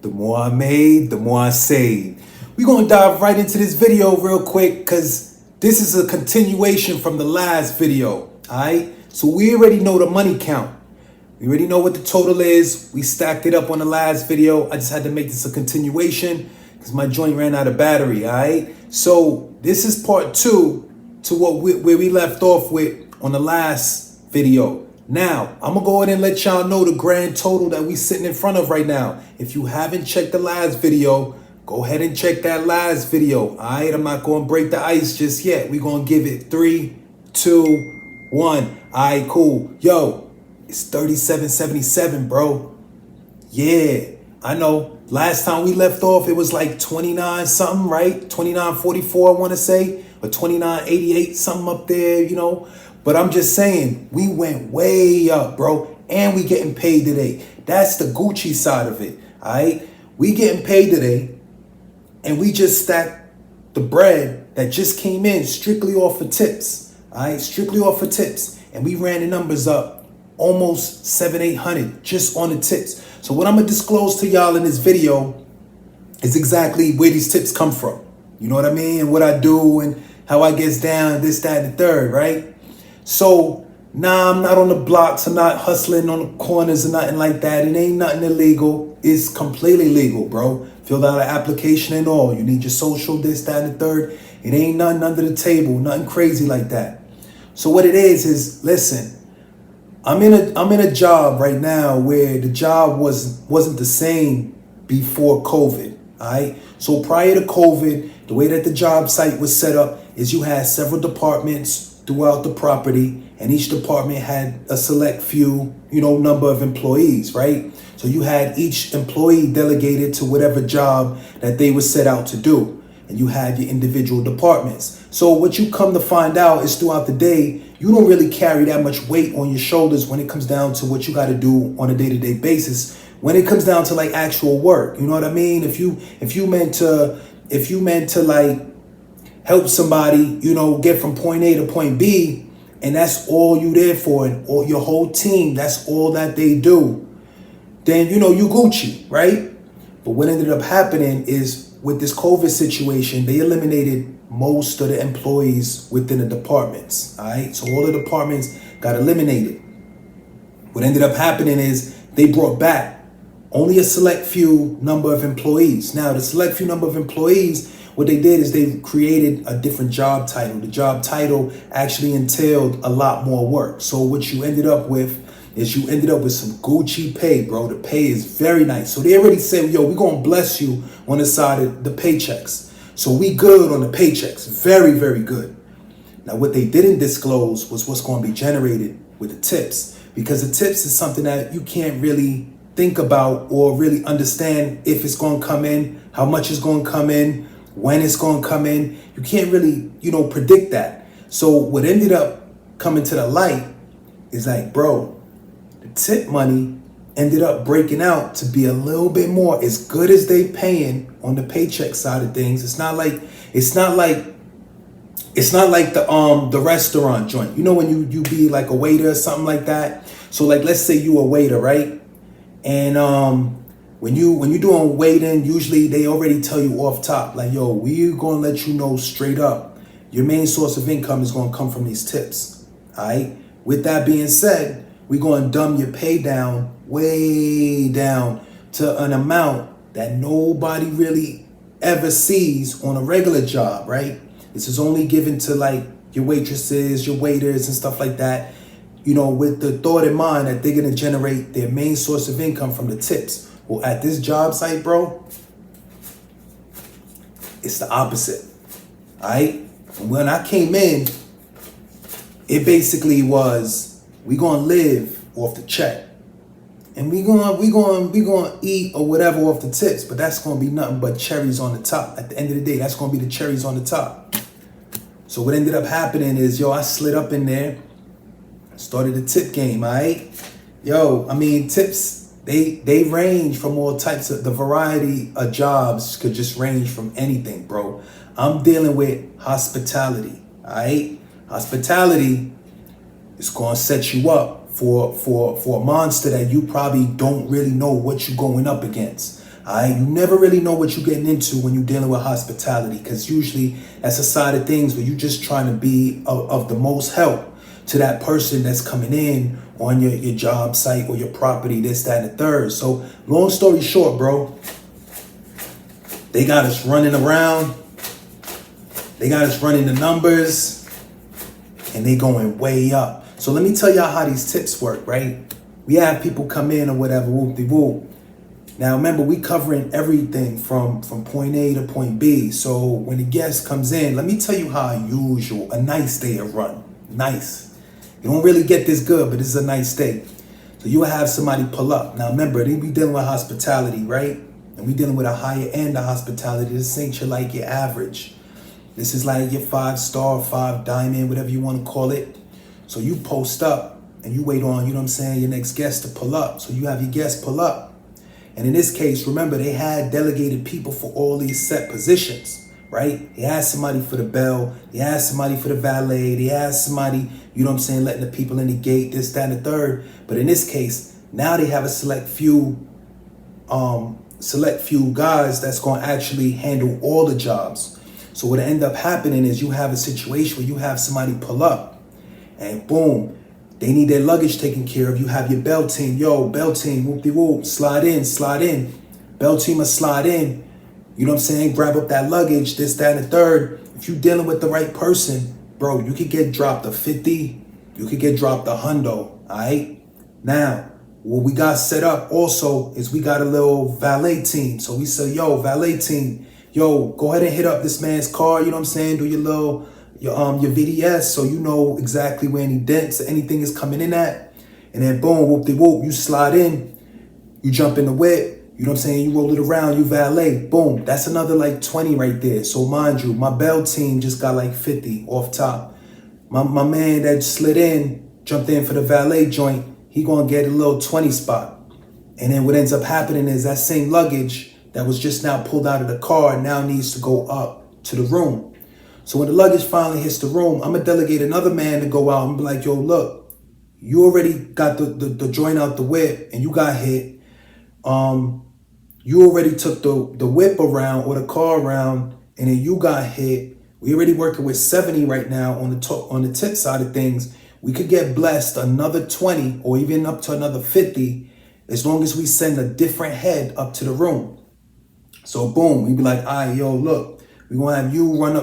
The more I made, the more I saved. We're going to dive right into this video real quick because this is a continuation from the last video, all right? So we already know the money count. We already know what the total is. We stacked it up on the last video. I just had to make this a continuation because my joint ran out of battery, all right? So this is part 2 to where we left off with on the last video. Now, I'm going to go ahead and let y'all know the grand total that we sitting in front of right now. If you haven't checked the last video, go ahead and check that last video. All right, I'm not going to break the ice just yet. We're going to give it 3, 2, 1. All right, cool. Yo, it's 37.77, bro. Yeah, I know. Last time we left off, it was like 29 something, right? 29.44, I want to say, or 29.88, something up there, you know. But I'm just saying, we went way up, bro. And we getting paid today. That's the Gucci side of it, all right? We getting paid today. And we just stacked the bread that just came in strictly off of tips, all right? Strictly off of tips. And we ran the numbers up almost 700-800 just on the tips. So what I'm going to disclose to y'all in this video is exactly where these tips come from. You know what I mean? And what I do and how I gets down, this, that, and the third, right? So, nah, I'm not on the blocks. I'm not hustling on the corners or nothing like that. It ain't nothing illegal. It's completely legal, bro. Filled out an application and all. You need your social, this, that, and the third. It ain't nothing under the table. Nothing crazy like that. So what it is listen, I'm in a job right now where the job wasn't the same before COVID, all right? So prior to COVID, the way that the job site was set up is you had several departments throughout the property, and each department had a select few, number of employees, right? So you had each employee delegated to whatever job that they were set out to do, and you had your individual departments. So what you come to find out is throughout the day, you don't really carry that much weight on your shoulders when it comes down to what you got to do on a day-to-day basis. When it comes down to like actual work, you know what I mean? If you meant to like help somebody, get from point A to point B, and that's all you there for, and all your whole team, that's all that they do, then you Gucci, right? But what ended up happening is with this COVID situation, they eliminated most of the employees within the departments, all right? So all the departments got eliminated. What ended up happening is they brought back only a select few number of employees. Now, the select few number of employees, what they did is they created a different job title. The job title actually entailed a lot more work. So what you ended up with is some Gucci pay, bro. The pay is very nice. So they already said, yo, we're going to bless you on the side of the paychecks. So we good on the paychecks. Very, very good. Now, what they didn't disclose was what's going to be generated with the tips, because the tips is something that you can't really think about or really understand if it's going to come in, how much is going to come in, when it's going to come in. You can't really, predict that. So what ended up coming to the light is like, bro, the tip money ended up breaking out to be a little bit more, as good as they paying on the paycheck side of things. It's not like the restaurant joint. When you be like a waiter or something like that. So like, let's say you a waiter, right? And when you doing waiting, usually they already tell you off top, like, yo, we're gonna let you know straight up, your main source of income is gonna come from these tips. All right. With that being said, we're gonna dumb your pay down, way down, to an amount that nobody really ever sees on a regular job, right? This is only given to like your waitresses, your waiters, and stuff like that, with the thought in mind that they're gonna generate their main source of income from the tips. Well, at this job site, bro, it's the opposite. All right. When I came in, it basically was, we gonna live off the check, and we gonna eat or whatever off the tips. But that's gonna be nothing but cherries on the top. At the end of the day, that's gonna be the cherries on the top. So what ended up happening is, I slid up in there, started the tip game. All right. Tips. They range from all types of, the variety of jobs could just range from anything, bro. I'm dealing with hospitality, all right? Hospitality is going to set you up for a monster that you probably don't really know what you're going up against. You never really know what you're getting into when you're dealing with hospitality, because usually that's a side of things where you're just trying to be of the most help to that person that's coming in on your job site or your property, this, that, and the third. So long story short, bro, they got us running around. They got us running the numbers, and they going way up. So let me tell y'all how these tips work, right? We have people come in or whatever, whoop-de-whoop. Now remember, we covering everything from point A to point B. So when the guest comes in, let me tell you how a nice day will run. Nice. You don't really get this good, but this is a nice day. So you will have somebody pull up. Now remember, they be dealing with hospitality, right? And we dealing with a higher end of hospitality. This ain't your average. This is like your 5-star, 5 diamond, whatever you want to call it. So you post up and you wait on, your next guest to pull up. So you have your guest pull up. And in this case, remember, they had delegated people for all these set positions, right? They had somebody for the bell. They had somebody for the valet. They had somebody, letting the people in the gate, this, that, and the third. But in this case, now they have a select few guys that's going to actually handle all the jobs. So what end up happening is you have a situation where you have somebody pull up and boom, they need their luggage taken care of. You have your bell team. Yo, bell team, whoop-de-whoop, slide in. Bell team will slide in. Grab up that luggage, this, that, and the third. If you're dealing with the right person, bro, you could get dropped a 50. You could get dropped a hundo, all right? Now, what we got set up also is we got a little valet team. So we say, yo, valet team, yo, go ahead and hit up this man's car, do your VDS, so you know exactly where any dents or anything is coming in at. And then boom, whoop-de-whoop, you slide in, you jump in the whip, you roll it around, you valet, boom. That's another like 20 right there. So mind you, my bell team just got like 50 off top. My man that slid in, jumped in for the valet joint, he gonna get a little 20 spot. And then what ends up happening is that same luggage that was just now pulled out of the car now needs to go up to the room. So when the luggage finally hits the room, I'm gonna delegate another man to go out and be like, yo, look, you already got the joint out the whip and you got hit. You already took the whip around or the car around and then you got hit. We already working with 70 right now on the tip side of things. We could get blessed another 20 or even up to another 50 as long as we send a different head up to the room. So boom, we be like, all right, yo, look. We're going to have you run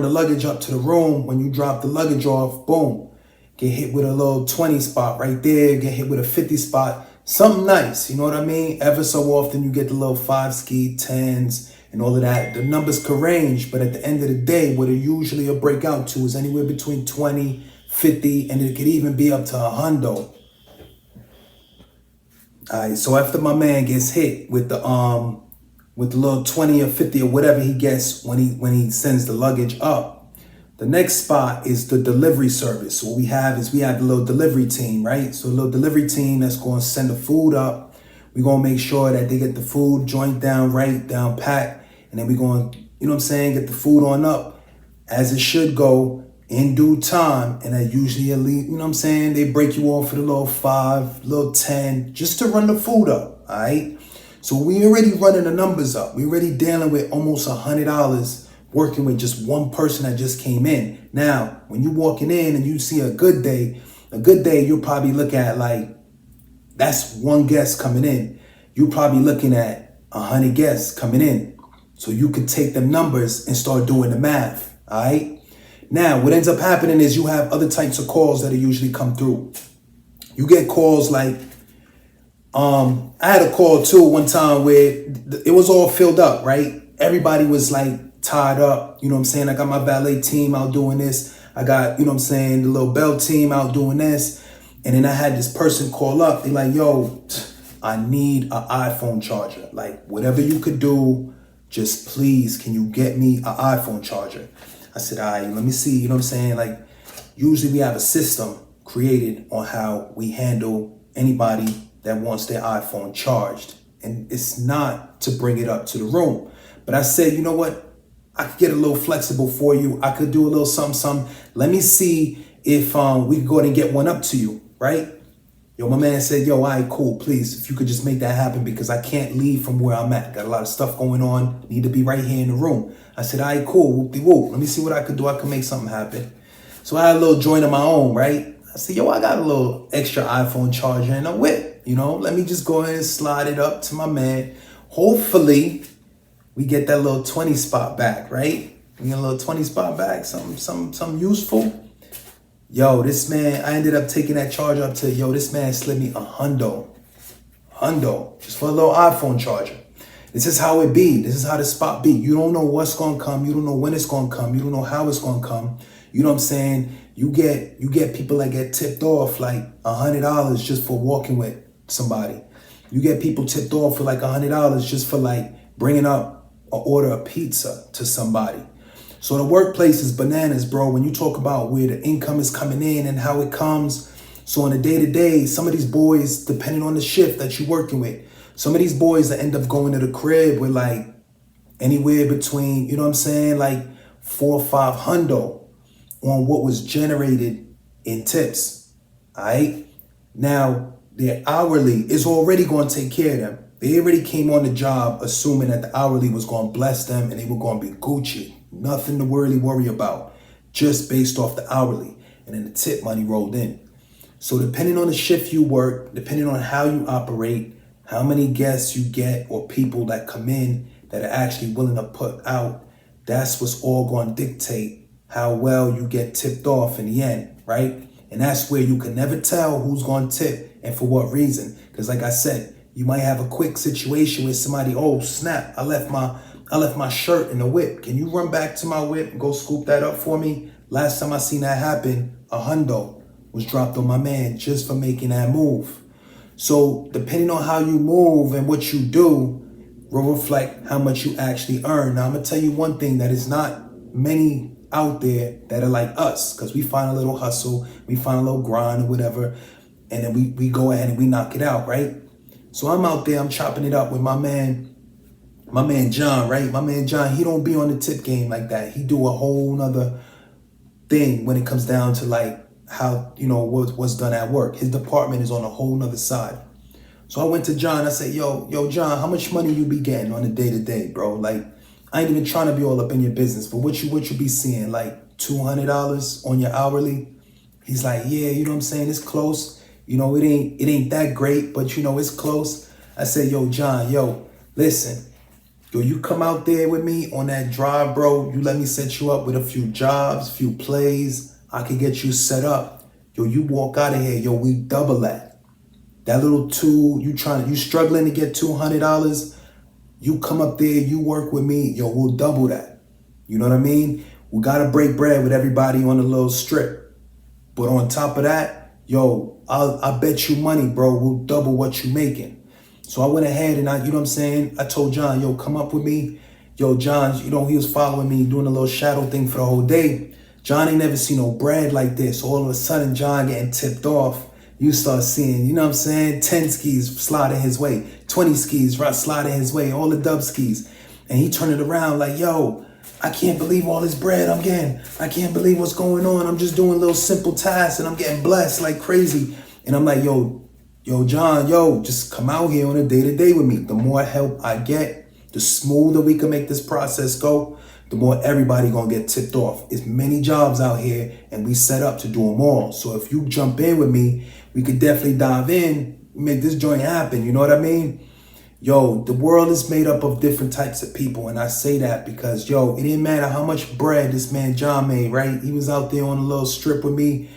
the luggage up to the room. When you drop the luggage off, boom, get hit with a little 20 spot right there, get hit with a 50 spot. Something nice, you know what I mean? Ever so often you get the little 5-ski, 10s, and all of that. The numbers could range, but at the end of the day, what it usually will break out to is anywhere between 20, 50, and it could even be up to a hundo. All right, so after my man gets hit with the little 20 or 50 or whatever he gets when he sends the luggage up. The next spot is the delivery service. So what we have the little delivery team, right? So a little delivery team that's going to send the food up. We're going to make sure that they get the food joint down right, down pat. And then we're going to, get the food on up as it should go in due time. And that usually, they break you off for the little 5, little 10, just to run the food up, all right? So we already running the numbers up. We already dealing with almost $100 working with just one person that just came in. Now, when you walking in and you see a good day, you'll probably look at like, that's one guest coming in. You're probably looking at 100 guests coming in. So you could take them numbers and start doing the math, all right? Now, what ends up happening is you have other types of calls that usually come through. You get calls like, I had a call too one time where it was all filled up, right? Everybody was like tied up, I got my valet team out doing this. I got, the little bell team out doing this. And then I had this person call up. They like, yo, I need an iPhone charger. Like whatever you could do, just please, can you get me an iPhone charger? I said, all right, let me see, Like usually we have a system created on how we handle anybody that wants their iPhone charged. And it's not to bring it up to the room. But I said, you know what? I could get a little flexible for you. I could do a little something. Let me see if we could go ahead and get one up to you, right? Yo, my man said, yo, all right, cool, please, if you could just make that happen because I can't leave from where I'm at. Got a lot of stuff going on. Need to be right here in the room. I said, all right, cool, whoop-de-whoop. Let me see what I could do. I can make something happen. So I had a little joint of my own, right? I said, yo, I got a little extra iPhone charger and a whip. Let me just go ahead and slide it up to my man. Hopefully, we get that little 20 spot back, right? We get a little 20 spot back, something useful. Yo, this man, I ended up taking that charger up to, this man slid me $100, just for a little iPhone charger. This is how it be. This is how the spot be. You don't know what's gonna come. You don't know when it's gonna come. You don't know how it's gonna come. You know what I'm saying? You get people that get tipped off like $100 just for walking with somebody. You get people tipped off for like $100 just for like bringing up or order a pizza to somebody. So the workplace is bananas, bro. When you talk about where the income is coming in and how it comes. So on a day-to-day, some of these boys, depending on the shift that you're working with, some of these boys that end up going to the crib with like anywhere between, you know what I'm saying, like 400 or 500 on what was generated in tips. All right. Now, their hourly is already going to take care of them. They already came on the job assuming that the hourly was going to bless them and they were going to be Gucci. Nothing to really worry about, just based off the hourly. And then the tip money rolled in. So depending on the shift you work, depending on how you operate, how many guests you get or people that come in that are actually willing to put out, that's what's all going to dictate how well you get tipped off in the end, right? And that's where you can never tell who's going to tip and for what reason. Because like I said, you might have a quick situation with somebody, oh snap, I left my shirt in the whip. Can you run back to my whip and go scoop that up for me? Last time I seen that happen, $100 was dropped on my man just for making that move. So depending on how you move and what you do will reflect how much you actually earn. Now I'm gonna tell you one thing that is not many out there that are like us, because we find a little hustle, we find a little grind or whatever, and then we go ahead and we knock it out, right? So I'm out there, I'm chopping it up with my man John, right? My man John, he don't be on the tip game like that. He do a whole nother thing when it comes down to like how, what's done at work. His department is on a whole nother side. So I went to John, I said, yo, John, how much money you be getting on a day-to-day, bro? Like, I ain't even trying to be all up in your business, but what you be seeing, like $200 on your hourly? He's like, yeah, you know what I'm saying? It's close. It ain't that great, but it's close. I said, yo, John, listen. Yo, you come out there with me on that drive, bro. You let me set you up with a few jobs, few plays. I could get you set up. Yo, you walk out of here. Yo, we double that. That little you struggling to get $200. You come up there, you work with me. Yo, we'll double that. You know what I mean? We got to break bread with everybody on the little strip. But on top of that, yo, I'll bet you money, bro. We'll double what you making. So I went ahead and I told John, yo, come up with me. Yo, John, he was following me, doing a little shadow thing for the whole day. John ain't never seen no bread like this. All of a sudden, John getting tipped off. You start seeing, 10 skis sliding his way, 20 skis sliding his way, all the dub skis. And he turned it around like, yo, I can't believe all this bread I'm getting. I can't believe what's going on. I'm just doing little simple tasks and I'm getting blessed like crazy. And I'm like, yo, John, just come out here on a day-to-day with me. The more help I get, the smoother we can make this process go, the more everybody gonna get tipped off. It's many jobs out here and we set up to do them all. So if you jump in with me, we could definitely dive in, make this joint happen. You know what I mean? Yo, the world is made up of different types of people. And I say that because, it didn't matter how much bread this man John made, right? He was out there on a little strip with me.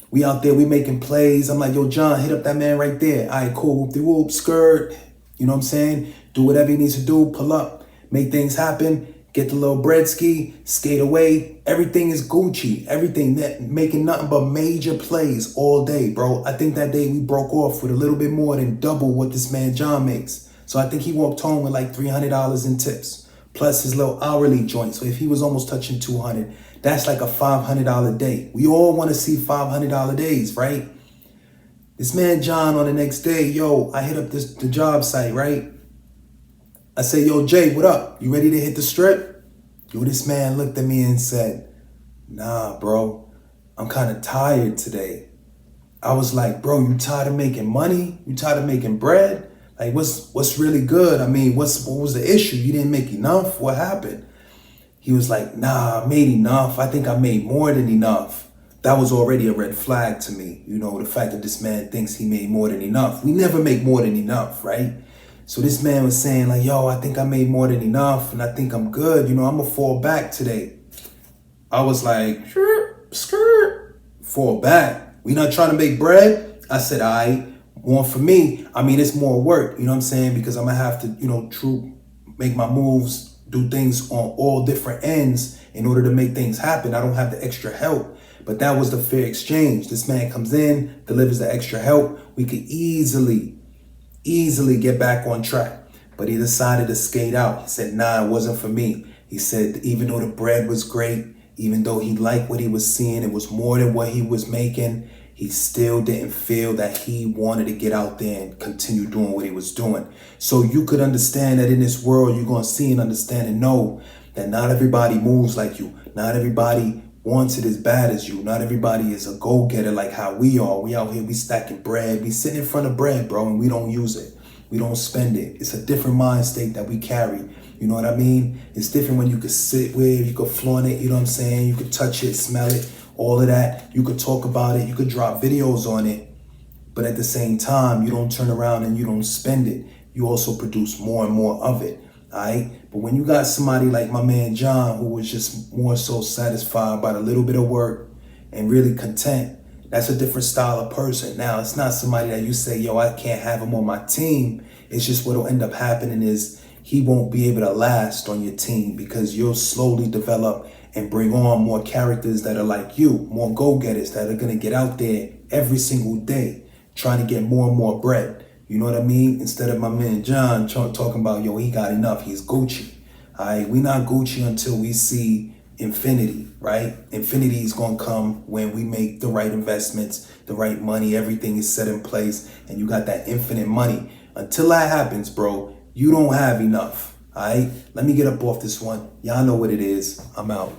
We out there, we making plays. I'm like, yo, John, hit up that man right there. All right, cool, whoop-de-whoop, skirt. You know what I'm saying? Do whatever he needs to do, pull up, make things happen, get the little bread ski, skate away. Everything is Gucci. Everything, making nothing but major plays all day, bro. I think that day we broke off with a little bit more than double what this man John makes. So I think he walked home with like $300 in tips, plus his little hourly joint. So if he was almost touching 200, that's like a $500 day. We all want to see $500 days, right? This man John on the next day, yo, I hit up the job site, right? I say, yo, Jay, what up? You ready to hit the strip? Yo, this man looked at me and said, nah, bro, I'm kind of tired today. I was like, bro, you tired of making money? You tired of making bread? Like, what's really good? I mean, what was the issue? You didn't make enough? What happened? He was like, nah, I made enough. I think I made more than enough. That was already a red flag to me. You know, the fact that this man thinks he made more than enough. We never make more than enough, right? So this man was saying like, yo, I think I made more than enough and I think I'm good. You know, I'm gonna fall back today. I was like, skirt, fall back. We not trying to make bread? I said, all right, one for me. I mean, it's more work, you know what I'm saying? Because I'm gonna have to, you know, make my moves, do things on all different ends in order to make things happen. I don't have the extra help. But that was the fair exchange. This man comes in, delivers the extra help. We could easily get back on track. But he decided to skate out. He said, nah, it wasn't for me. He said, even though the bread was great, even though he liked what he was seeing, it was more than what he was making, he still didn't feel that he wanted to get out there and continue doing what he was doing. So you could understand that in this world, you're going to see and understand and know that not everybody moves like you. Not everybody wants it as bad as you. Not everybody is a go-getter like how we are. We out here, we stacking bread. We sitting in front of bread, bro, and we don't use it. We don't spend it. It's a different mind state that we carry. You know what I mean? It's different when you could sit with, you could flaunt it, you know what I'm saying? You could touch it, smell it, all of that. You could talk about it. You could drop videos on it. But at the same time, you don't turn around and you don't spend it. You also produce more and more of it. All right. But when you got somebody like my man John, who was just more so satisfied by the little bit of work and really content, that's a different style of person. Now, it's not somebody that you say, yo, I can't have him on my team. It's just what'll end up happening is he won't be able to last on your team because you'll slowly develop and bring on more characters that are like you, more go-getters that are going to get out there every single day trying to get more and more bread. You know what I mean? Instead of my man John talking about, yo, he got enough, he's Gucci. All right, we not Gucci until we see infinity, right? Infinity is going to come when we make the right investments, the right money, everything is set in place, and you got that infinite money. Until that happens, bro, you don't have enough, all right? Let me get up off this one. Y'all know what it is. I'm out.